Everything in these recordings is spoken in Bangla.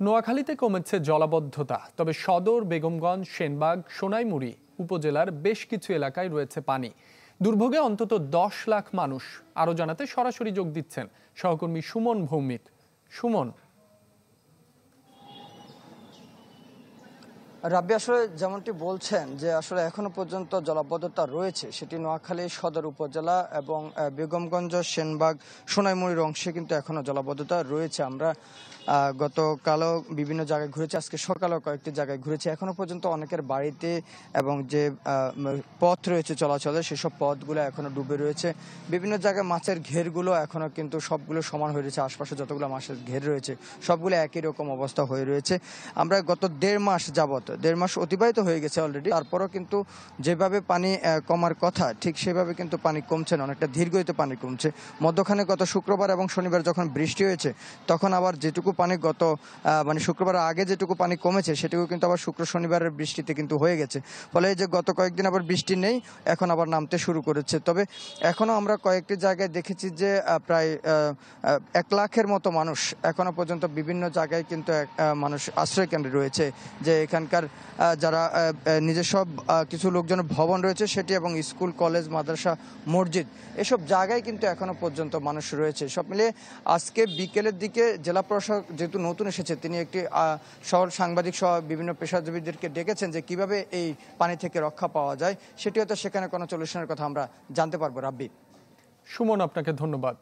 নোয়াখালীতে কমেছে জলাবদ্ধতা, তবে সদর, বেগমগঞ্জ, সেনবাগ, সোনাইমুড়ি উপজেলার বেশ কিছু এলাকায় রয়েছে পানি। দুর্ভোগে অন্তত 10 লাখ মানুষ। আরও জানাতে সরাসরি যোগ দিচ্ছেন সহকর্মী সুমন ভৌমিক। সুমন, রাব্বি, আসলে যেমনটি বলছেন যে আসলে এখনো পর্যন্ত জলাবদ্ধতা রয়েছে, সেটি নোয়াখালী সদর উপজেলা এবং বেগমগঞ্জ, সেনবাগ, সোনাইমুড়ির অংশে কিন্তু এখনো জলাবদ্ধতা রয়েছে। আমরা গতকালও বিভিন্ন জায়গায় ঘুরেছি, আজকে সকালেও কয়েকটি জায়গায় ঘুরেছি। এখনো পর্যন্ত অনেকের বাড়িতে এবং যে পথ রয়েছে চলাচলের, সেসব পথগুলো এখনো ডুবে রয়েছে। বিভিন্ন জায়গায় মাছের ঘেরগুলো এখনো কিন্তু সবগুলো সমান হয়ে রয়েছে। আশপাশে যতগুলো মাছের ঘের রয়েছে সবগুলো একই রকম অবস্থা হয়ে রয়েছে। আমরা গত 1.5 মাস যাবত, 1.5 মাস অতিবাহিত হয়ে গেছে অলরেডি, তারপরও কিন্তু যেভাবে পানি কমার কথা ঠিক সেভাবে কিন্তু পানি কমছে না, অনেকটা ধীর গতিতে পানি কমছে। মধ্যখানে গত শুক্রবার এবং শনিবার যখন বৃষ্টি হয়েছে, তখন আবার যেটুকু পানি শুক্রবারের আগে যেটুকু পানি কমেছে সেটুকু কিন্তু আবার শুক্র শনিবারের বৃষ্টিতে কিন্তু হয়ে গেছে। ফলে এই যে গত কয়েকদিন আবার বৃষ্টি নেই, এখন আবার নামতে শুরু করেছে। তবে এখনো আমরা কয়েকটি জায়গায় দেখেছি যে প্রায় 1 লাখের মতো মানুষ এখনো পর্যন্ত বিভিন্ন জায়গায় কিন্তু মানুষ আশ্রয় কেন্দ্রে রয়েছে। যে এখানকার যারা নিজস্ব কিছু লোকজনের ভবন রয়েছে সেটি, এবং স্কুল, কলেজ, মাদ্রাসা, মসজিদ, এসব জায়গায় কিন্তু এখনো পর্যন্ত মানুষ রয়েছে। সব মিলিয়ে আজকে বিকেলের দিকে জেলা প্রশাসক যেহেতু নতুন এসেছে, তিনি একটি সাংবাদিক সহ বিভিন্ন পেশাজীবীদেরকে ডেকেছেন যে কিভাবে এই পানি থেকে রক্ষা পাওয়া যায়, সেটি হয়তো সেখানে কোনো সলিউশনের কথা আমরা জানতে পারবো। রাব্বি, সুমন, আপনাকে ধন্যবাদ।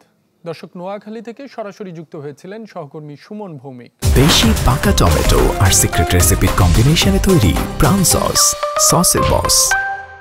দর্শক, নোয়াখালী থেকে সরাসরি যুক্ত হয়েছিলেন সহকর্মী সুমন ভৌমিক। দেশি পাকা টমেটো আর সিক্রেট রেসিপির কম্বিনেশনে তৈরি প্রাণ সসের বস।